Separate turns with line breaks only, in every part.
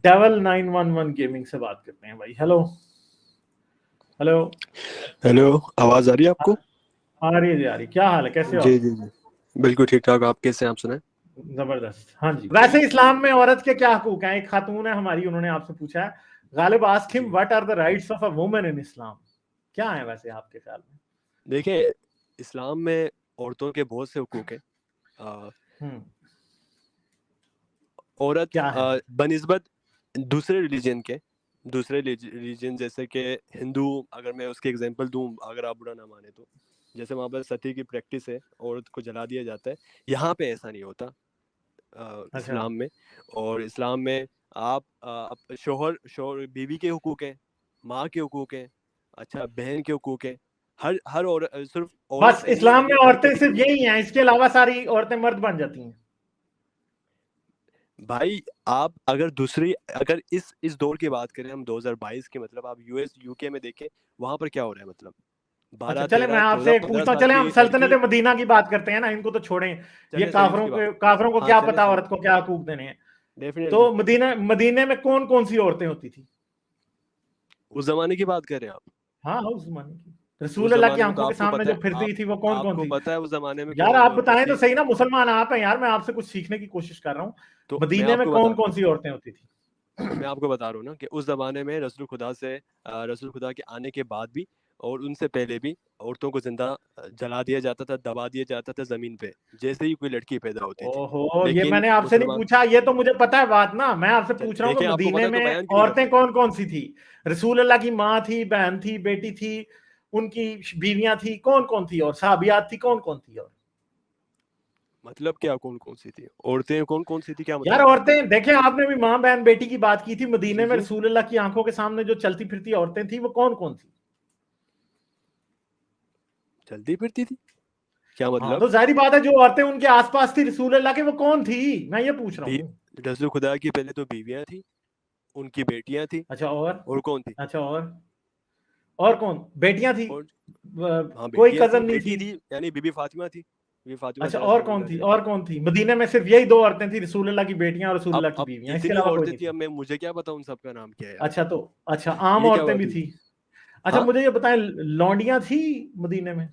Devil 911 gaming से बात करते हैं भाई। हेलो हेलो
हेलो, आवाज आ रही है आपको?
आ रही है जी, आ रही। क्या हाल है, कैसे हो
जी
आप?
जी जी, बिल्कुल ठीक ठाक। आप कैसे हैं? आप सुनाएं।
जबरदस्त। हाँ जी, वैसे इस्लाम में औरत के क्या हकूक हैं? एक खातून है हमारी, उन्होंने आपसे पूछा है। Ghalib ask him
ji,
what are the rights of a woman in Islam. क्या है वैसे आपके ख्याल में?
देखिए, इस्लाम में औरतों के बहुत से हुकूक हैं। आ,
हम्म।
औरत
क्या है?
बनिस्बत दूसरे रिलीजन के, दूसरे रिलीजन जैसे कि हिंदू, अगर मैं उसकी एग्जांपल दूं, अगर आप बुरा ना माने तो, जैसे वहाँ पर सती की प्रैक्टिस है, औरत को जला दिया जाता है। यहाँ पे ऐसा नहीं होता
अच्छा।
इस्लाम में। और इस्लाम में आप शोहर शोहर बीवी के हुकूक हैं, माँ के हुकूक हैं, अच्छा बहन के हुकूक हैं। हर हर सिर्फ औरत
बस
पे नहीं,
इस्लाम में
बल्कि हर
औरतें सिर्फ
कैटेगरी में।
यही हैं, इसके अलावा सारी औरतें मर्द बन जाती हैं?
भाई, आप अगर अगर इस दौर की बात करें, हम 2022 के, मतलब आप यूएस यूके में देखें, वहां पर क्या हो रहा है, मतलब
अच्छा,
बारह
चले मैं
तेरह
आपसे
चौदह
एक
पंद्रह
पूछता हूँ।
साल
चले हम
की
सल्तनत
लड़की।
मदीना की बात करते हैं ना, इनको तो छोड़ें। ये
चले सही,
काफरों
उसकी बात
के,
करते हैं।
काफरों को
हाँ,
क्या
चले
पता
सही।
औरत को क्या हकूक देने हैं।
डेफिनेटली।
तो मदीना मदीने में कौन कौन सी औरतें होती थी?
उस जमाने की बात कर रहे हैं आप?
हाँ हाँ, उस जमाने की।
उस
रसूल अल्लाह की
जमाने में तो
आंखों के
आपको
सामने
पता
जो
है,
फिरती थी वो कौन कौन
आपको
थी?
पता है उस जमाने में
यार आप बताएं तो
होती।
सही ना, मुसलमान आप हैं यार, मैं आपसे कुछ सीखने की कोशिश कर रहा हूँ।
तो मैं
मदीने में
आपको बता
कौन
रहा हूँ
कौन सी औरतें होती थी?
तो मैं आपको बता रहा हूँ ना कि उस जमाने में रसूल खुदा के आने के बाद भी, और उनसे पहले भी, औरतों को जिंदा जला दिया जाता था, दबा दिया जाता था जमीन पे, जैसे ही कोई लड़की पैदा होती थी।
ओहो, ये
लेकिन
मैंने आपसे नहीं
मुसलमान,
पूछा, ये तो मुझे पता है बात ना। मैं आपसे पूछ रहा हूँ कि
देखें, आपको पता
मदीने
है तो
में
बयान क्यों नहीं
औरतें
करते?
कौन कौन सी थी? रसूल अल्लाह की माँ थी, बहन थी, बेटी थी, उनकी बीवियां थी, कौन कौन थी? और साहबियात थी, कौन कौन थी? और
मतलब क्या, कौन कौन सी थी औरतें, कौन कौन सी थी, क्या
यार
मतलब आपका?
औरतें देखें, आपने भी माँ बहन बेटी की बात की थी।
जी
मदीने में
जी,
रसूल अल्लाह की आंखों के सामने जो चलती फिरती औरतें थी वो कौन कौन थी?
चलती फिरती थी, क्या
हाँ,
मतलब?
तो जाहिर बात है जो औरतें उनके आसपास थी रसूल अल्लाह के, वो कौन थी? मैं ये पूछ रहा
भी
हूँ।
रसूल खुदा की पहले तो बीवियां थी, उनकी बेटियां थी।
अच्छा, और?
और कौन थी?
अच्छा, और कौन? बेटियां थी?
और हाँ,
कोई
बेटियां थी,
कजन नहीं
बेटी
थी?
थी, यानी बीबी फातिमा थी, बीबी फातिमा
अच्छा,
जहरा
और कौन
सलामुल्लाह
थी?
अलैहा।
और कौन थी? मदीने में सिर्फ यही दो औरतें थी, रसूल अल्लाह की बेटियां और रसूल अल्लाह की
अब
बीवियां, इसके
इतनी
अलावा कोई
औरतें
नहीं
थी, अब
थी?
मैं मुझे क्या पता उन सबका नाम क्या है यार।
अच्छा, तो अच्छा, आम
ये क्या
औरतें
बात
भी
हुई?
थी? अच्छा,
हाँ,
मुझे ये बताएं, लौंडियां थी मदीने में?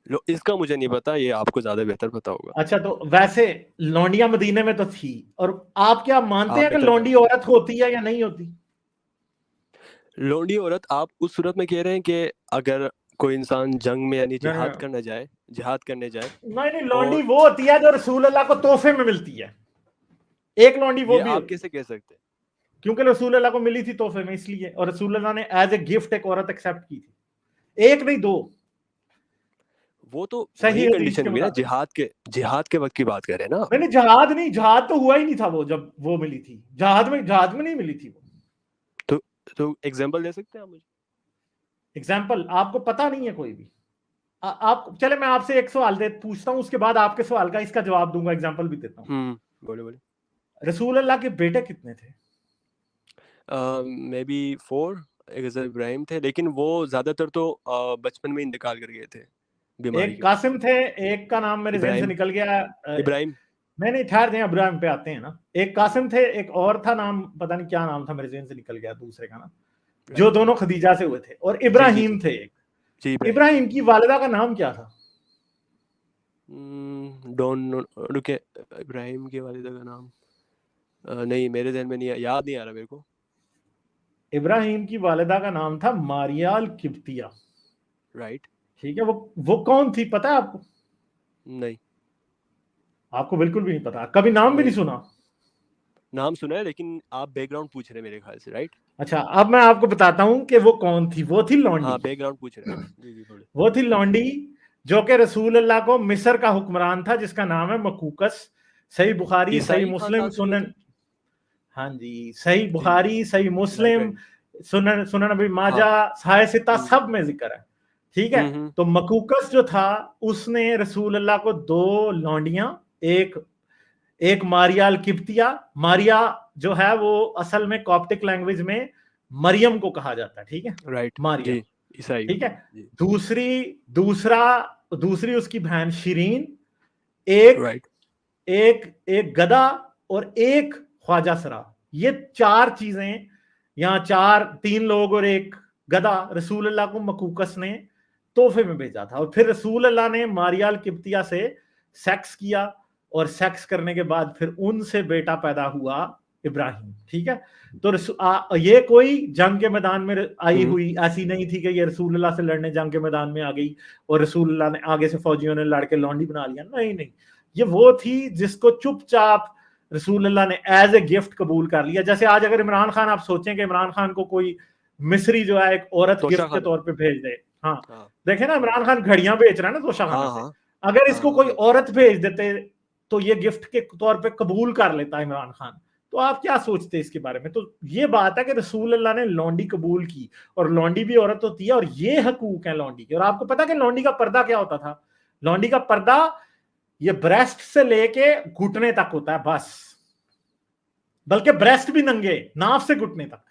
लो, इसका मुझे नहीं पता, ये आपको ज्यादा बेहतर पता होगा।
अच्छा, तो वैसे लौंडियां मदीने में तो थी। और आप क्या मानते
आप
हैं कि
बेहतर
लौंडी
जानते
औरत होती है या नहीं होती?
हैं। लोंडी औरत आप उस सूरत में कह रहे हैं कि अगर कोई इंसान जंग में, यानी
नहीं
जिहाद करने जाए,
नहीं नहीं, लौंडी
और
वो होती है जो रसूल अल्लाह को तोहफे में मिलती है। एक लौंडी वो
ये
भी
आप
होती है,
कैसे कह सकते हैं?
क्योंकि रसूल अल्लाह को मिली थी तोहफे में, इसलिए। और रसूल अल्लाह ने एज ए गिफ्ट एक औरत एक्सेप्ट की थी, एक नहीं दो।
वो तो
सही
वही
हदीस
कंडीशन
के
हुई ना,
मुताबिक।
जिहाद के वक्त की बात कर रहे हैं ना आप?
नहीं नहीं, जहाद नहीं, जहाद तो हुआ ही नहीं था वो जब वो मिली थी। जहाद में नहीं मिली थी वो।
तो तो एग्जांपल दे सकते हैं आप मुझे?
एग्जाम्पल आपको पता नहीं है कोई भी? आप चले, मैं आपसे एक सवाल दे पूछता हूं, उसके बाद आपके सवाल का इसका जवाब दूंगा, एग्जाम्पल भी देता हूं।
बोले बोले।
रसूल अल्लाह के बेटे कितने थे?
May be 4। एक हज़रत इब्राहिम थे, लेकिन वो ज्यादातर तो बचपन में इंतकाल कर गए थे बीमारी
एक
की वजह से।
कासिम थे, एक का नाम मेरे जहन से
इब्राहिम,
निकल गया।
इब्राहिम।
नहीं नहीं, ठहर जाए, अब्राहम पे आते हैं ना। एक कासिम थे, एक और था, नाम पता नहीं क्या नाम था, मेरे जहन से निकल गया दूसरे का नाम। जो
राइट।
दोनों खदीजा से हुए थे। और
जी जी जी
इब्राहिम थे एक।
जी, इब्राहिम जी।
इब्राहिम की वालिदा का नाम क्या था?
डॉन, रुके, इब्राहिम के वालिदा का नाम नहीं, मेरे जहन में नहीं, याद नहीं आ रहा मेरे को।
इब्राहिम की वालिदा का नाम था मारियाल किब्तिया।
राइट।
ठीक है, वो कौन थी पता है आपको?
नहीं,
आपको बिल्कुल भी नहीं पता, कभी नाम भी नहीं
नहीं,
सुना?
नाम सुना है, लेकिन आप बैकग्राउंड पूछ रहे हैं मेरे ख्याल से, राइट?
अच्छा, अब मैं आपको बताता हूं कि वो कौन थी। वो थी लौंडी।
हाँ, बैकग्राउंड पूछ रहे हैं। जी जी, बोले।
वो थी लौंडी जो कि रसूल अल्लाह को, मिस्र का हुक्मरान था जिसका नाम है मकूकस। सही बुखारी, सही
ईसाई
मुस्लिम,
खानदान से नहीं
सुनन।
थी?
हाँ जी, सही
जी जी,
बुखारी, सही
राइट
मुस्लिम,
राइट।
सुनन सुनन नबी
हाँ।
माजा, साहिह सित्ता,
हम्म
सब में जिक्र है। ठीक है।
हम्म।
तो मकूकस जो था, उसने रसूल अल्लाह को दो लौंडियां, एक एक मारियाल किब्तिया। मारिया जो है वो असल में कॉप्टिक लैंग्वेज में मरियम को कहा जाता है। ठीक है,
राइट
मारिया।
जी, ईसाई।
ठीक है।
जी,
दूसरी दूसरा दूसरी उसकी बहन शिरीन। एक
राइट।
एक एक गदा और एक ख्वाजा सरा। ये 4 चीजें, यहाँ 3 लोग और एक गधा रसूल अल्लाह को मकूकस ने तोहफे में भेजा था। और फिर रसूल अल्लाह ने मारियाल किब्तिया से सेक्स किया, और सेक्स करने के बाद फिर उनसे बेटा पैदा हुआ इब्राहिम। ठीक है, तो ये कोई जंग के मैदान में आई हुई ऐसी नहीं थी कि ये रसूल अल्लाह से लड़ने जंग के मैदान में आ गई और रसूल अल्लाह ने आगे से फौजियों ने लड़के लौंडी बना लिया। नहीं नहीं, ये वो थी जिसको चुपचाप रसूल अल्लाह ने एज ए गिफ्ट कबूल कर लिया। जैसे आज अगर इमरान खान, आप सोचें कि इमरान खान को कोई मिस्री जो है एक औरत गिफ्ट के तौर पे भेज दे, हाँ, देखे ना इमरान खान घड़ियां बेच रहा है ना तोशा खाना से, अगर इसको कोई औरत भेज देते तो ये गिफ्ट के तौर पे कबूल कर लेता इमरान खान। तो आप क्या सोचते हैं इसके बारे में? तो ये बात है कि रसूल अल्लाह ने लौंडी कबूल की, और लौंडी भी औरत होती है, और ये हकूक है लौंडी के। और आपको पता है कि लौंडी का पर्दा क्या होता था? लौंडी का पर्दा ये ब्रेस्ट से लेके घुटने तक होता है बस, बल्कि ब्रेस्ट भी नंगे, नाफ से घुटने तक,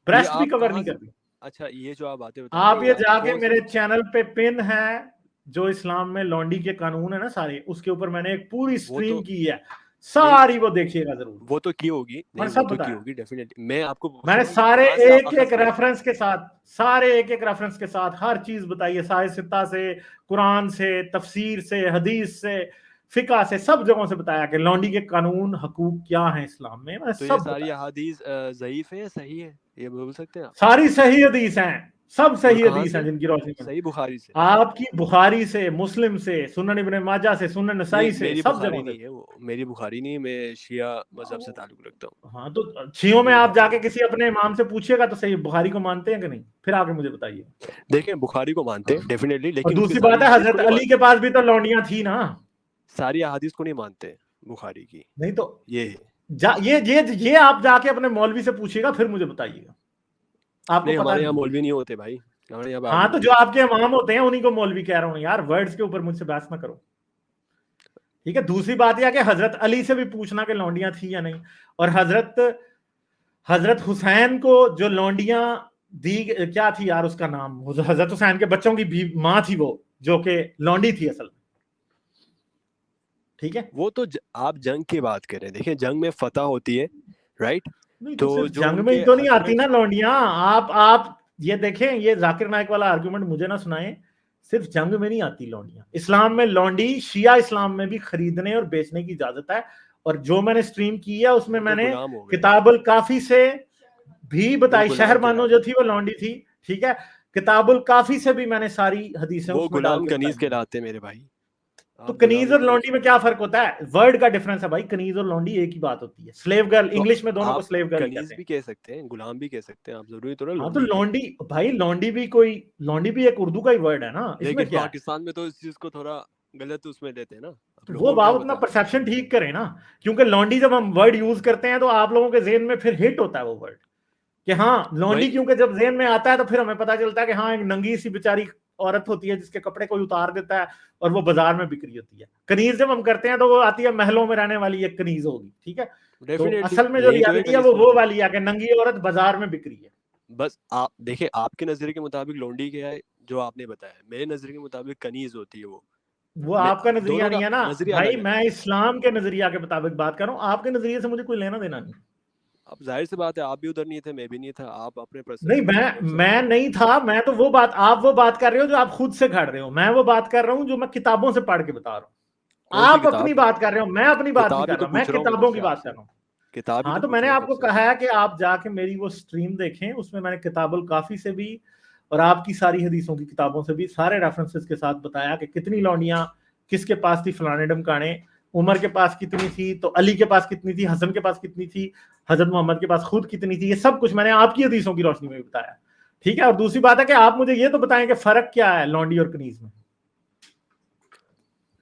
ब्रेस्ट भी कवर नहीं करती।
अच्छा, ये जो आप बातें
आप ये जाके मेरे चैनल पे पिन है जो इस्लाम में लौंडी के कानून है ना सारे, उसके ऊपर मैंने एक पूरी स्ट्रीम की है, सारी वो देखिएगा जरूर।
वो तो की होगी,
नहीं, सब वो तो की
होगी डेफिनेटली। मैं आपको
मैंने सारे एक रेफरेंस के साथ, सारे एक रेफरेंस के साथ हर चीज बताई है, साहित्य से, कुरान से, तफसीर से, हदीस से, फिका से, सब जगहों से बताया कि लौंडी के कानून हकूक क्या है इस्लाम में।
तो ये सारी हदीस ज़ईफ है या सही है, ये बोल सकते हैं आप?
सारी सही हदीस हैं, सब सही हदीस हैं जिनकी रोशनी में।
सही बुखारी से,
आपकी बुखारी से, मुस्लिम से, सुनन इब्ने माजा से, सुनन नसाई से, सब जगहों
नहीं है वो। मेरी बुखारी नहीं, मैं शिया मजहब से ताल्लुक रखता हूँ।
हाँ, तो शियों में आप जाके किसी अपने इमाम से पूछिएगा तो सही बुखारी को मानते हैं कि नहीं, फिर आगे मुझे बताइए।
देखें, बुखारी को मानते हैं डेफिनेटली, लेकिन
दूसरी बात है हजरत अली के पास भी तो लौंडियां थी ना।
सारी अहादीस को नहीं मानते बुखारी की,
नहीं तो
ये
ये आप जाके अपने मौलवी से पूछिएगा, फिर मुझे बताइएगा। आपको
नहीं,
पता
हमारे यहाँ मौलवी नहीं होते भाई, हमारे यहाँ।
हाँ, तो जो आपके इमाम होते हैं उन्हीं को मौलवी कह रहा हूँ यार, वर्ड्स के ऊपर मुझसे बहस ना करो, ठीक है। दूसरी बात यह कि हजरत अली से भी पूछना कि लौंडियां थी या नहीं। और हजरत हुसैन को जो लौंडियां दी, क्या थी यार उसका नाम, हजरत हुसैन के बच्चों की भी माँ थी वो, जो कि लौंडी थी असल में, ठीक है।
वो तो आप जंग की बात कर रहे हैं, देखिए जंग में फतह होती है, राइट?
नहीं तो जंग में ही तो नहीं आती ना लौंडियां। आप ये देखें, ये जाकिर नायक वाला आर्गुमेंट मुझे ना सुनाए, सिर्फ जंग में नहीं आती लौंडियां। इस्लाम में लौंडी शिया इस्लाम में भी खरीदने और बेचने की इजाजत है। और जो मैंने स्ट्रीम की है उसमें मैंने किताबुल काफी से भी बताई, शहर मानो जो थी वो लौंडी थी, ठीक है। किताबुल काफी से भी मैंने सारी हदीसें उसमें डाल के
कनीज कहलाते मेरे भाई।
तो कनीज और लौंडी में क्या फर्क होता है? वर्ड का डिफरेंस है भाई, कनीज और लौंडी एक ही बात होती है। स्लेव गर्ल इंग्लिश में दोनों को स्लेव गर्ल कहते हैं।
कनीज भी कह सकते हैं, गुलाम भी कह सकते हैं आप, जरूरी तो ना।
हाँ, तो लौंडी भाई, लौंडी भी एक उर्दू का ही वर्ड है ना, इसमें क्या?
पाकिस्तान में तो इस चीज को थोड़ा गलत उसमें लेते हैं ना,
तो वो बात अपना परसेप्शन ठीक करें ना, क्योंकि लौंडी जब हम वर्ड यूज करते हैं तो आप लोगों के जेहन में फिर हिट होता है वो वर्ड कि हाँ लौंडी, क्योंकि जब जेहन में आता है तो फिर हमें पता चलता है कि हाँ एक नंगी सी बेचारी औरत होती है जिसके कपड़े कोई उतार देता है और वो बाजार में बिक्री होती है। कनीज जब हम करते हैं तो वो आती है महलों में रहने वाली एक कनीज होगी, ठीक है। तो असल में जो रियलिटी है वो वाली है कि नंगी औरत बाजार में बिक्री है।
बस आप देखिए, आपके नजरिए के मुताबिक लौंडी क्या है जो आपने बताया, मेरे नजरिए के मुताबिक कनीज होती है
वो आपका नजरिया नहीं है ना भाई, मैं इस्लाम के नजरिया के मुताबिक बात कर रहा हूँ, आपके नजरिए से मुझे कोई लेना देना नहीं।
अब जाहिर सी बात है, आप भी उधर नहीं थे, मैं भी नहीं था, आप अपने
नहीं, मैं नहीं था, मैं तो वो बात, आप वो बात कर रहे हो जो आप खुद से खड़ रहे हो, मैं वो बात कर रहा हूँ जो मैं किताबों से पढ़ के बता रहा हूँ। आप अपनी बात कर रहे हो, मैं अपनी बात नहीं कर रहा, मैं किताबों की बात कर रहा हूँ। हाँ, तो मैंने आपको कहा है कि आप जाके मेरी वो स्ट्रीम देखें, उसमें मैंने किताबुल काफी से भी और आपकी सारी हदीसों की किताबों से भी सारे रेफरेंसेस के साथ बताया कि कितनी लौंडियां किसके पास थी, फलाने ढमकाने, उमर के पास कितनी थी, तो अली के पास कितनी थी, हसन के पास कितनी थी, हजरत मोहम्मद के पास खुद कितनी थी, ये सब कुछ मैंने आपकी हदीसों की रोशनी में बताया, ठीक है। और दूसरी बात है कि आप मुझे ये तो बताएं कि फर्क क्या है लौंडी और कनीज में।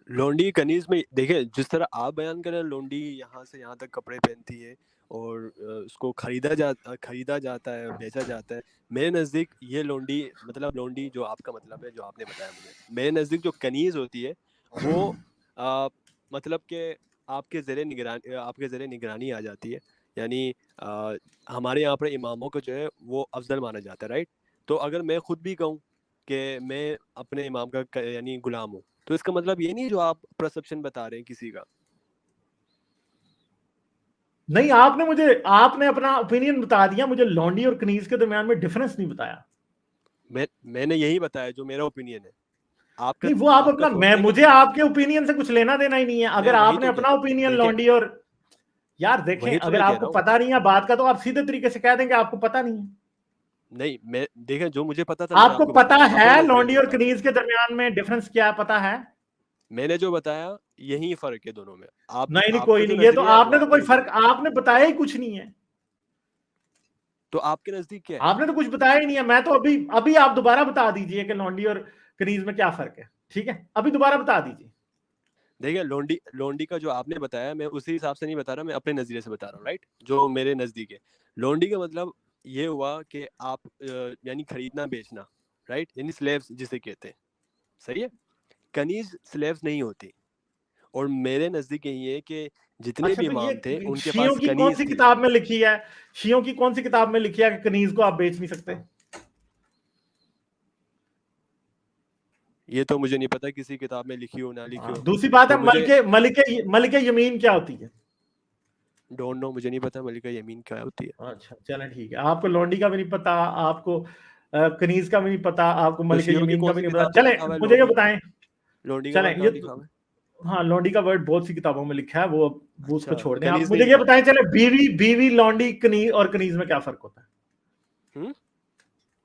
लौंडी कनीज में देखिए, जिस तरह आप बयान कर रहे हैं, लौंडी यहाँ से यहाँ तक कपड़े पहनती है और उसको खरीदा जाता है, बेचा जाता है। मेरे नज़दीक ये लौंडी, मतलब लौंडी जो आपका मतलब है, जो आपने बताया मुझे, मेरे नज़दीक जो कनीज होती है वो मतलब कि आपके ज़ेरे निगरानी आ जाती है। यानी हमारे यहाँ पर इमामों को जो है वो अफजल माना जाता है, राइट? तो अगर मैं खुद भी कहूँ कि मैं अपने इमाम का यानी गुलाम हूँ, तो इसका मतलब ये नहीं जो आप परसेप्शन बता रहे हैं किसी का।
नहीं, आपने अपना ओपिनियन बता दिया, मुझे लॉन्डी और कनीज के दरमियान में डिफरेंस नहीं बताया।
मैंने यही बताया जो मेरा ओपिनियन है। आपका
नहीं, वो आप
आपका
अपना, मुझे आपके ओपिनियन से कुछ लेना देना ही नहीं है। अगर आपने अपना ओपिनियन लॉन्डी और, यार देखें,
वही तो
अगर
मैं कह
आपको
रहा हूँ।
पता नहीं है बात का तो आप सीधे तरीके से कह देंगे आपको पता नहीं है।
नहीं, मैं देखें जो मुझे पता था मैंने
आपको
आपको
पता
बताया, अपने
है
नजरिए
लॉन्डी
से
और
बता रहा
कनीज के दरमियान में डिफरेंस क्या है, पता है?
मैंने जो बताया यही फर्क है दोनों में।
नहीं,
आपका
कोई
जो
नहीं, ये तो
नजरिया है वो
आपने तो
आपका
कोई फर्क,
नजरिया है।
आपने बताया ही कुछ नहीं है।
तो आपके नजदीक क्या है?
आपने तो कुछ बताया ही नहीं है। मैं तो अभी अभी आप दोबारा बता दीजिए कि लॉन्डी और कनीज में क्या फर्क है। ठीक है, अभी दोबारा बता दीजिए।
देखिए, लोंडी का जो आपने बताया मैं उसी हिसाब से नहीं बता रहा, मैं अपने नजरिए से बता रहा हूँ, राइट, जो मेरे नजदीक है। लोंडी का मतलब ये हुआ कि आप यानी खरीदना बेचना, राइट, यानी स्लेव्स जिसे कहते हैं, सही है। कनीज स्लेव्स नहीं होती, और मेरे नजदीक यही है कि जितने
अच्छा,
भी
तो
इमाम थे
ये
उनके
शियों
पास
की कौन
कनीज
सी
थी।
किताब में लिखी है? शियों की कौन सी किताब में लिखी है कि कनीज को आप बेच नहीं सकते?
ये तो मुझे नहीं पता किसी किताब में लिखी हो ना लिखी हो।
दूसरी बात
तो
है,
मुझे
मलिके यमीन क्या होती है?
डोंट नो, मुझे नहीं पता मलिका यमीन क्या होती है।
अच्छा, चलें ठीक है। आपको लॉन्डी का भी नहीं पता, आपको कनीज का भी नहीं पता, आपको
तो
मलिके
शियों की
यमीन का
कौन
भी
सी
नहीं पता।
किताब में
चलें,
लिखा हुआ है
मुझे ये
लोंडी?
बताएं।
लोंडी का
चलें,
वर्ड कहाँ लिखा हुआ है?
हाँ, लॉन्डी का वर्ड बहुत सी किताबों में लिखा है, वो उसको
अच्छा,
छोड़ दें। आप
कनीज नहीं
मुझे ये
लिखा हुआ?
बताएं, चले, बीवी बीवी लॉन्डी कनीज और कनीज में क्या फर्क होता है?
हम्म?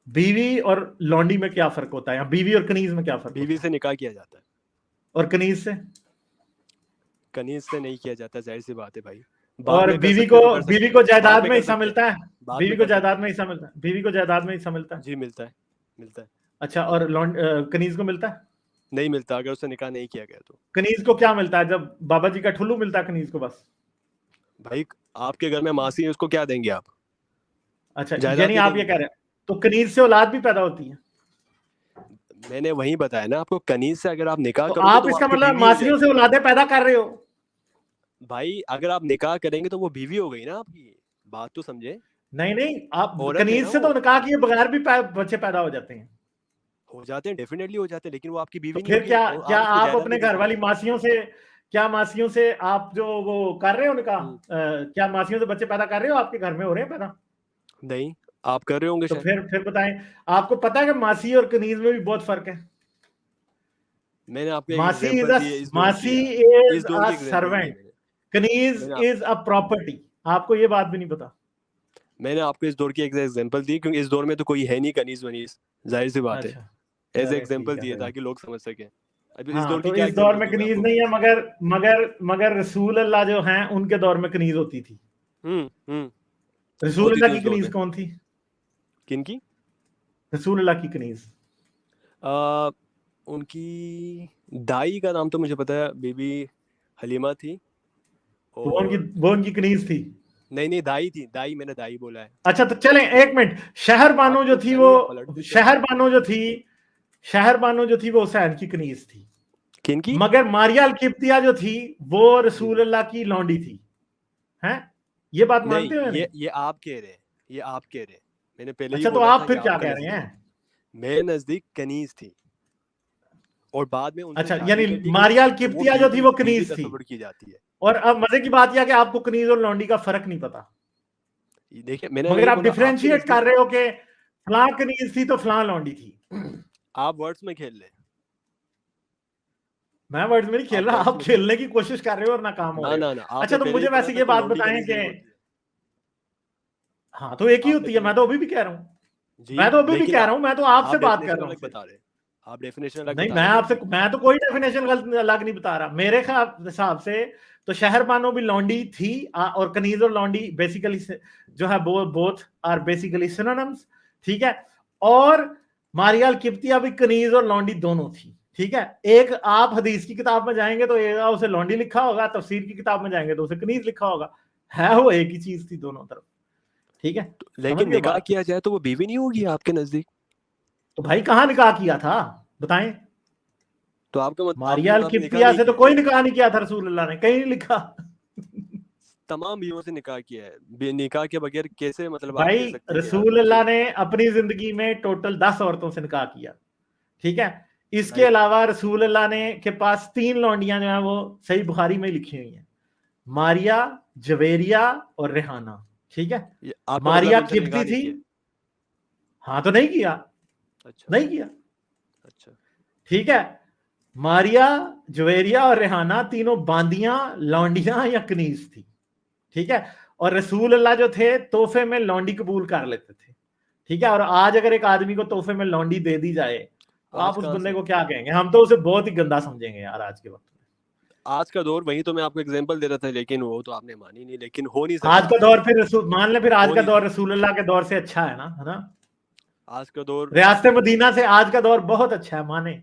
बीवी और लॉन्डी में क्या फर्क होता है, या बीवी और कनीज में क्या फर्क
बीवी
होता है?
से निकाह किया जाता है,
और कनीज से?
कनीज से नहीं किया जाता, जाहिर सी बात है भाई। बाद
और
में कर सकते हैं तो कर
बीवी
सकते
को
हैं, बाद
जायदाद
में
में
कर
हिस्सा
सकते हैं,
मिलता है?
बाद
बीवी
में
को
कर सकते
जायदाद
हैं।
में हिस्सा मिलता है? बीवी को जायदाद में हिस्सा मिलता है?
जी मिलता है, मिलता है।
अच्छा, और कनीज को मिलता है?
नहीं मिलता अगर उससे निकाह नहीं किया गया तो।
कनीज को क्या मिलता है? जब बाबा जी का ठुल्लू मिलता है कनीज को बस।
भाई आपके घर में मासी है, उसको क्या देंगे आप?
अच्छा,
जायदाद
यानी
नहीं
आप ये
देंगे
कह
क्या?
रहे हैं तो कनीज से औलाद भी पैदा होती है?
मैंने वही बताया ना आपको, कनीज से अगर आप निकाह
तो
करोगे
आप
तो वो
इसका
आपकी
मतलब
बीवी हो
मासियों से
जाएगी।
औलादे पैदा कर रहे हो?
भाई अगर आप निकाह करेंगे तो वो बीवी हो गई ना आपकी, बात तो समझे।
नहीं नहीं, आप
औरत है
कनीज
ना
से
वो।
तो निकाह किए बगैर भी बच्चे पैदा हो जाते हैं।
हो जाते हैं, डेफिनेटली हो जाते हैं, लेकिन वो आपकी
तो
बीवी नहीं
फिर
होगी
क्या
और
क्या
आप उसको
आप
जायदाद
अपने
नहीं दे
घर वाली
सकते।
मासियों से, क्या मासियों से आप जो वो कर रहे हो निकाह,
हम्म,
क्या मासियों से बच्चे पैदा कर रहे हो? आपके घर में हो रहे हैं पैदा?
नहीं, आप कर रहे होंगे
तो
शायद।
फिर बताएं, आपको पता है कि मासी और कनीज में भी बहुत फर्क है?
मैंने आपको एक
मासी इज
एग्जांपल
अ
दी है, इस दौर की
मासी
है।
इज
इस दौर
अ
की एग्जांपल दी है
सर्वेंट,
मैंने।
कनीज
मैंने
इज अ प्रॉपर्टी। आपको ये बात भी नहीं पता?
मैंने आपको इस दौर की एक एग्जांपल दी, क्योंकि इस दौर में तो कोई है नहीं कनीज वनीज, जाहिर सी बात है।
अच्छा,
एज
चले
एग्जांपल
ठीक है
दी है
फिर।
ताकि लोग समझ सकें। अभी इस
हाँ,
दौर की
तो
क्या
इस दौर
एग्जांपल
में
दूं मैं
कनीज
आपको
नहीं है,
बताओ।
मगर रसूल अल्लाह जो हैं उनके दौर में कनीज होती थी।
हम्म।
रसूल
होती
अल्लाह
थी
की
उस दौर
कनीज
में।
कौन थी?
किनकी?
रसूल अल्लाह की कनीज?
आ, उनकी दाई का नाम तो मुझे पता है, बीबी हलीमा थी।
तो
और
वो उनकी कनीज थी?
नहीं नहीं, दाई थी, दाई, मैंने दाई बोला है।
अच्छा, तो चलें एक मिनट। शहर बानो
आप
जो
कुछ
थी वो
करें या पलट दे क्या
शहर
करें?
बानो जो थी शहर बानो जो थी वो हुसैन की कनीज थी।
किनकी?
मगर मारिया अल किब्तिया जो थी वो
जी।
रसूल अल्लाह की लौंडी थी। हैं? ये बात
नहीं,
मानते हो या नहीं?
ये आप कह रहे हैं, ये आप कह रहे हैं। मैंने पहले ही
अच्छा, तो
बोला था,
आप
ये
फिर क्या
आपका
कह रहे
नजरिया है।
हैं?
मेरे नजदीक कनीज थी, और बाद में उनसे
अच्छा,
शादी
यानी
कर ली गई,
मारिया अल
तो वो
किब्तिया जो थी
बीवी
वो
बीवी
कनीज थी।
तस्वुर की जाती है।
और अब मजे की बात यह कि आपको कनीज और लौंडी का फर्क नहीं पता,
ये देखिए, मैंने
मगर
वही
आप
बोला आपके
डिफरेंशिएट कर
नजदीक।
रहे हो कि फलां कनीज थी तो फलां लौंडी थी।
आप वर्ड्स में खेल रहे,
मैं वर्ड्स में नहीं खेल
आप
रहा,
वर्ड्स
आप
में खेल
खेलने की कोशिश कर रहे हो और नाकाम हो
ना
रहे हो।
ना ना,
अच्छा,
आपने
तो
पहले ही
मुझे
बोला
वैसे
था
ये
कि
बात
लौंडी
बताएं
कनीज
कि,
नहीं होती है।
हाँ, तो एक ही
आपने
होती है,
पहले,
मैं तो अभी भी कह रहा हूं।
जी,
मैं तो अभी भी
लेकिन
कह रहा हूं, मैं तो आपसे
आप
बात कर
डेफिनेशन
रहा हूं
अलग
सिर्फ।
बता रहे हैं। आप डेफिनेशन अलग
नहीं,
बता रहे हैं लौंडी की।
मैं तो कोई डेफिनेशन गलत अलग नहीं बता रहा। मेरे हिसाब से तो शहर बानो भी लौंडी थी, और कनीज और लौंडी बेसिकली जो है बोथ आर बेसिकली सिनोनिम्स। ठीक है। और मारियाल किब्तिया भी कनीज और लौंडी दोनों थी। ठीक है। एक आप हदीस की किताब में जाएंगे तो एक उसे लौंडी लिखा होगा, तफसीर की किताब में जाएंगे तो उसे कनीज लिखा होगा। है वो एक ही चीज थी दोनों तरफ। ठीक है, समझ
लेकिन
गए
निकाह
बात?
किया जाए तो वो बीवी नहीं होगी आपके नजदीक?
तो भाई कहां निकाह किया था, बताएं?
तो आपके
मारियाल
मुताबिक निकाह
किब्तिया
नहीं
से तो
किया।
कोई निकाह नहीं किया था रसूल अल्लाह ने, कहीं नहीं लिखा।
तमाम बीवियों से निकाह किया है, निकाह के बगैर कैसे, मतलब आप
भाई
कह सकते हैं कि यार
रसूल
बच्चे
अल्लाह
हो?
ने अपनी जिंदगी में टोटल 10 औरतों से निकाह किया। ठीक है। इसके
राइट।
अलावा रसूल अल्लाह ने के पास 3 लौंडियां जो है वो सही बुखारी में लिखी हुई हैं। मारिया, जवेरिया और रेहाना। ठीक है,
ये आपका
मारिया
मतलब इनसे
किप्ती
निकाह नहीं
थी।
किया?
हाँ तो नहीं किया,
अच्छा
नहीं किया।
अच्छा
ठीक है, मारिया, जवेरिया और रेहाना तीनों बांदियां, लौंडियां या कनीज थी। ठीक है, और रसूल अल्लाह जो थे तोहफे में लौंडी कबूल कर लेते थे। ठीक है, और आज अगर एक आदमी को तोहफे में लौंडी दे दी जाए तो
आज
आप उस
कहाँ
बंदे
से?
को क्या कहेंगे? हम तो उसे बहुत ही गंदा समझेंगे यार आज के वक्त में।
आज का दौर, वही तो मैं आपको एग्जांपल दे रहा था, लेकिन वो तो आपने मानी नहीं। लेकिन हो नहीं
आज
सकता
का
ऐसे,
दौर फिर मान ले, फिर आज
हो
का
नहीं
दौर
सकता।
रसूल अल्लाह के दौर से अच्छा है ना?
आज का दौर,
रियासत मदीना से आज का दौर बहुत अच्छा है, माने?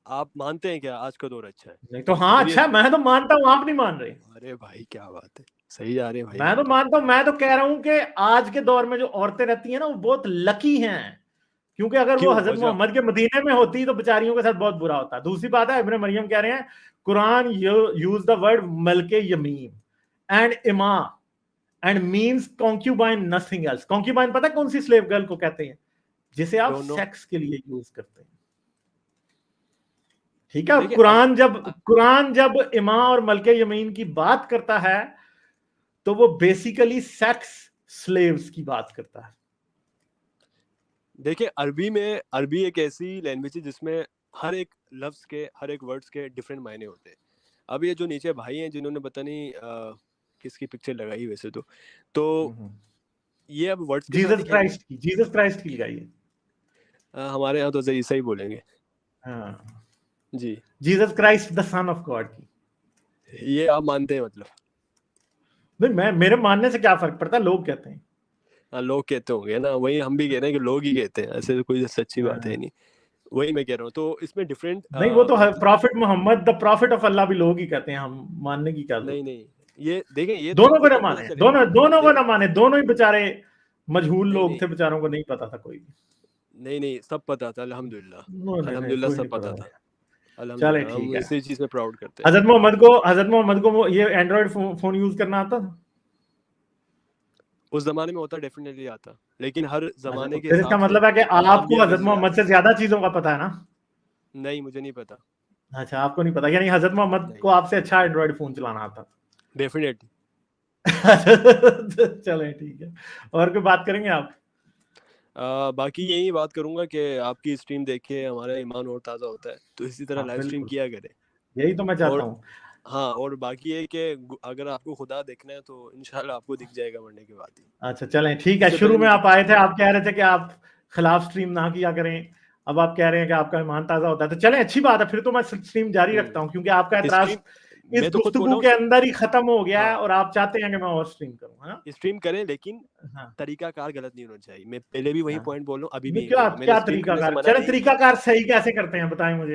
आप मानते हैं क्या आज का दौर अच्छा है?
नहीं तो हाँ
फिर ये,
अच्छा है, मैं तो मानता हूं, आप नहीं मान रहे।
अरे भाई क्या बात है, सही जा रहे हैं भाई
मैं
आप
तो
तो।
मानता हूं, मैं तो कह रहा हूं कि आज के दौर में जो औरतें रहती हैं ना वो बहुत लकी हैं, क्योंकि अगर वो
क्यों,
हजरत
वजह?
मोहम्मद के मदीने में होती तो बेचारियों के साथ बहुत बुरा होता। दूसरी बात है, इब्न मरियम कह रहे हैं कुरान यूज द वर्ड मलके यमीन एंड इमा and means concubine, nothing else. Concubine पता है कौन सी स्लेव गर्ल को कहते हैं? जिसे आप
डोंट नो।
सेक्स के लिए यूज करते हैं। ठीक है, और
देखिए
कुरान जब इमा और मलके यमीन की बात करता है तो वो बेसिकली सेक्स स्लेव्स की बात करता है।
देखिए अरबी एक ऐसी लैंग्वेज है जिसमें हर एक लफ्ज के, हर एक वर्ड्स के डिफरेंट मायने होते हैं। अब ये जो नीचे भाई हैं जिन्होंने पता नहीं किसकी पिक्चर लगाई वैसे तो ये अब वर्ड्स के साथ ही खेल
जीसस क्राइस्ट की लगाई है।
हमारे यहाँ तो ईसा ही बोलेंगे।
हाँ,
जी,
Jesus Christ the son of God की।
ये आप मानते हैं मतलब?
नहीं, मैं, मेरे मानने से क्या फर्क पड़ता है, लोग कहते हैं।
हाँ, लोग कहते होंगे ना, वही हम भी कह रहे हैं कि लोग ही कहते हैं, ऐसे तो कोई सच्ची बात है
हाँ।
नहीं। वही मैं कह रहा हूँ, तो इसमें डिफरेंट
नहीं वो तो है,
मतलब,
prophet Muhammad the prophet of Allah भी लोग ही कहते हैं, हम मानने की क्या जरूरत?
नहीं नहीं, ये देखें, ये तो
दोनों
आपको
को ना
तब पता
माने,
चलेगा।
दोनों को
नहीं
ना माने, दोनों ही बेचारे मजहूल
नहीं
लोग
नहीं
थे, बेचारों को नहीं पता था कोई भी।
नहीं नहीं, सब पता था अल्हम्दुलिल्लाह।
नहीं नहीं,
अल्हम्दुलिल्लाह
कोई नहीं
सब
पता
पता था।
था। चले
अल्हम्दुलिल्लाह,
ठीक
हम
है।
इसी चीज में प्राउड करते हैं।
हजरत मोहम्मद को वो ये एंड्रॉइड फोन यूज करना आता था?
उस जमाने में होता डेफिनेटली आता, लेकिन हर
अच्छा,
जमाने
तो
के
फिर इसका
हिसाब से
मतलब है कि आपको
अंबिया
हजरत
भेजे
मोहम्मद
जाते
से
हैं।
ज्यादा चीजों का पता है ना?
नहीं, मुझे नहीं पता।
अच्छा, आपको नहीं पता, यानी हजरत मोहम्मद
नहीं,
को आपसे अच्छा एंड्रॉइड फोन चलाना आता
डेफिनेटली।
चले ठीक है, और कोई बात करेंगे आप?
बाकी यही बात करूंगा कि आपकी स्ट्रीम देख के हमारा ईमान और ताज़ा होता है, तो इसी तरह
हाँ
लाइव स्ट्रीम
बिल्कुल,
किया करें।
यही तो मैं चाहता
और
हूँ।
हाँ, और बाकी है कि अगर आपको खुदा देखना है तो इंशाल्लाह आपको दिख जाएगा मरने के बाद ही।
अच्छा चलें ठीक है,
उससे पहले
शुरू में
नहीं
आप
दिखता।
आए थे, आप कह रहे थे कि आप खिलाफ स्ट्रीम ना किया करें, अब आप कह रहे हैं कि आपका ईमान ताजा होता है, तो चलें अच्छी बात है, फिर तो मैं स्ट्रीम जारी रखता हूँ, क्योंकि आपका एतराज
स्ट्रीम,
इस
मैं तो खुद बोल
गुफ्तगू
रहा
के
हूँ।
अंदर ही खत्म हो गया है
हाँ,
और आप चाहते हैं कि मैं और स्ट्रीम करूँ, है ना?
स्ट्रीम करें, लेकिन
हाँ
तरीकाकार गलत नहीं होना चाहिए। मैं पहले भी वही
हाँ,
पॉइंट बोल रहा हूँ, अभी भी
नहीं
यही
क्या
बोल रहा हूँ, मैंने
क्या
स्ट्रीम करने से
तरीकाकार,
मना
चले
नहीं किया।
तरीकाकार सही कैसे करते हैं बताएं मुझे।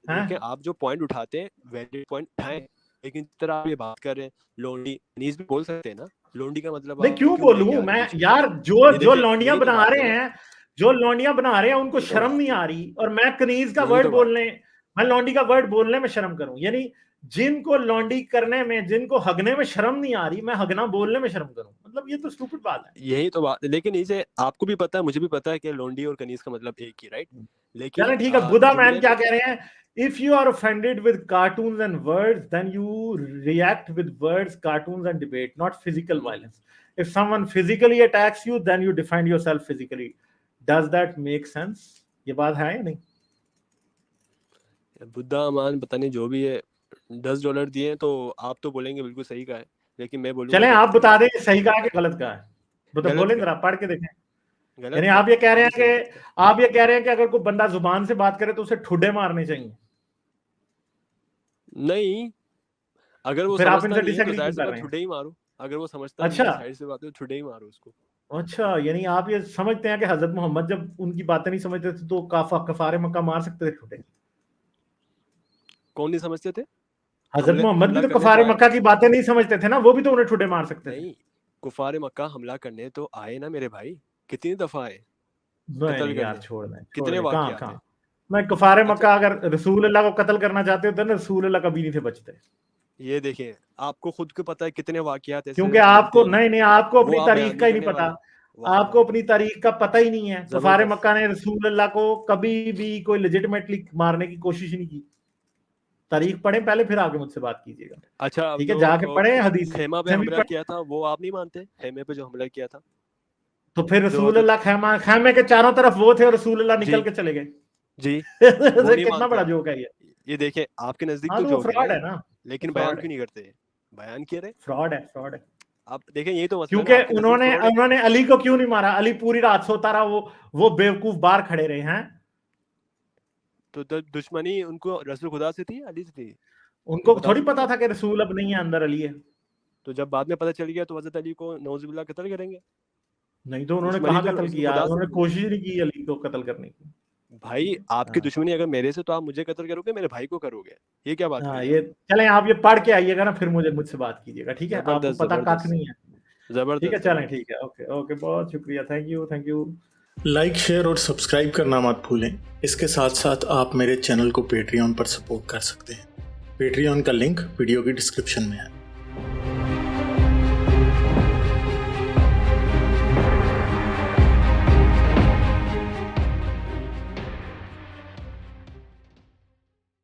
हैं?
देखें, आप जो पॉइंट उठाते हैं वैलिड पॉइंट उठाएं, लेकिन जिस तरह आप ये बात कर रहे हैं, लोंडी नीज भी बोल सकते हैं ना। लोंडी का मतलब
नहीं
आप
क्यों
क्यों लेके
बोलूं
आ रहे
मैं
हैं बीच में?
यार, जो
ये
जो
देखें,
लौंडियां
यही तो
बना
बात है
रहे
ना,
हैं, जो लौंडियां बना रहे हैं उनको
यही तो
शर्म
बात
नहीं
है,
आ रही, और मैं कनीज का
यही
वर्ड
तो बात
बोलने,
है।
मैं लौंडी का वर्ड बोलने में शर्म करूं? यानी जिनको लौंडी करने में, जिनको हगने में शर्म नहीं आ रही, मैं हगना बोलने में शर्म करूं? मतलब ये तो स्टूपिड बात है।
यही तो बात है, लेकिन इसे आपको भी पता है, मुझे भी पता है कि लोंडी और कनीज का मतलब एक ही, राइट? लेकिन
चलें ठीक है, बुधा मैन
जुमले
क्या
में,
कह रहे हैं? If you are offended with cartoons and words, then you react with words, cartoons and debate, not physical violence. If someone physically attacks you, then you defend yourself physically. Does that make sense? ये बात है या नहीं?
बुद्धा मान पता नहीं जो भी है, $10 दिए तो आप तो बोलेंगे बिल्कुल सही का है, लेकिन मैं बोलूंगा
चलें आप
गलत
बता
है।
दें सही कहा कि गलत कहा है, मतलब
गलत
बोलें
का
जरा,
है,
पढ़ के देखें।
गलत
यानी
का
आप
है,
ये कह रहे
आप
हैं
ही सही
कि,
कहते हैं।
आप ये कह रहे हैं कि अगर कोई बंदा जुबान से बात करे तो उसे ठुड्डे मारने चाहिए?
नहीं, अगर वो
फिर आप
समझता
इनसे
नहीं है तो
डिसएग्री
जाहिर
क्यों
सी
कर
बात
रहे हैं?
ठुड्डे ही मारो। अगर वो समझता नहीं
अच्छा
है, जाहिर सी बात है ठुड्डे ही मारो उसको।
अच्छा, यानी आप ये समझते हैं कि हजरत मोहम्मद जब उनकी बातें नहीं समझते थे तो कफारे मक्का मार सकते थे ठुड्डे?
कौन नहीं समझते थे?
हजरत मोहम्मद भी
हमला
तो
करने तो
कफारे
आए।
मक्का की बातें नहीं समझते थे ना, वो भी तो उन्हें ठुड्डे मार सकते थे।
नहीं, कुफार मक्का हमला करने तो आए ना मेरे भाई, कितनी दफा आए
नहीं
कत्ल
नहीं यार,
करने,
छोड़
कितने
दें, कहाँ
वाकयात है।
कहाँ। मैं कफारे
अच्छा,
मक्का अगर रसूल अल्लाह को कत्ल करना चाहते होते ना, रसूल अल्लाह कभी नहीं थे बचते।
ये देखें, आपको खुद को पता है कितने वाकयात ऐसे
क्योंकि आपको,
बनते हैं,
नहीं नहीं, आपको
वो
अपनी
आप बयान
तारीख का
नहीं
ही नहीं
करने
पता।
वाले। वाह
आपको
वेरी
अपनी
गुड,
तारीख का पता ही नहीं है। कुफारे
जबरदस्त।
मक्का ने रसूल अल्लाह को कभी भी कोई लेजिटिमेटली मारने की कोशिश नहीं की। तारीख पढ़े पहले, फिर आगे मुझसे बात कीजिएगा।
अच्छा,
ठीक है, जाके पढ़े हदीस
खेमा पे हमला किया था वो आप नहीं मानते? खेमे पे जो हमला किया था,
तो फिर रसूलुल्लाह खेमे के चारों तरफ वो थे और रसूलुल्लाह निकल के चले गए
जी। वो नहीं
कितना बड़ा जोक है
ये देखें, आपके नजदीक
हाँ,
तो
जोक
फ्रॉड
है ना,
लेकिन बयान क्यों नहीं करते? बयान किए रहे,
फ्रॉड है।
आप देखें, यही तो मसला
क्योंकि
है,
उन्होंने अली को क्यों नहीं मारा? अली पूरी रात सोता रहा, वो बेवकूफ बाहर खड़े रहे हैं।
तो दुश्मनी उनको रसूल खुदा से थी, अली से थी?
उनको थोड़ी पता था कि रसूल अब नहीं है, अंदर अली है।
तो जब बाद में पता चल गया तो हजरत अली को नौजुबिल्लाह कत्ल करेंगे?
नहीं तो उन्होंने कहाँ कत्ल किया? उन्होंने कोशिश नहीं की अली को कत्ल करने की।
भाई आपकी दुश्मनी अगर मेरे से, तो आप मुझे कत्ल करोगे, मेरे भाई को करोगे, ये क्या बात है?
ये चलें, आप ये पढ़ के आइएगा ना, फिर मुझसे बात कीजिएगा, ठीक है? आपको पता कख नहीं है,
जबरदस्त।
ठीक है, चलें, ठीक है, ओके, बहुत शुक्रिया, थैंक यू।
लाइक, शेयर और सब्सक्राइब करना मत भूलें। इसके साथ साथ आप मेरे चैनल को पेट्रियन पर सपोर्ट कर सकते हैं। पेट्रियन का लिंक वीडियो की डिस्क्रिप्शन में है।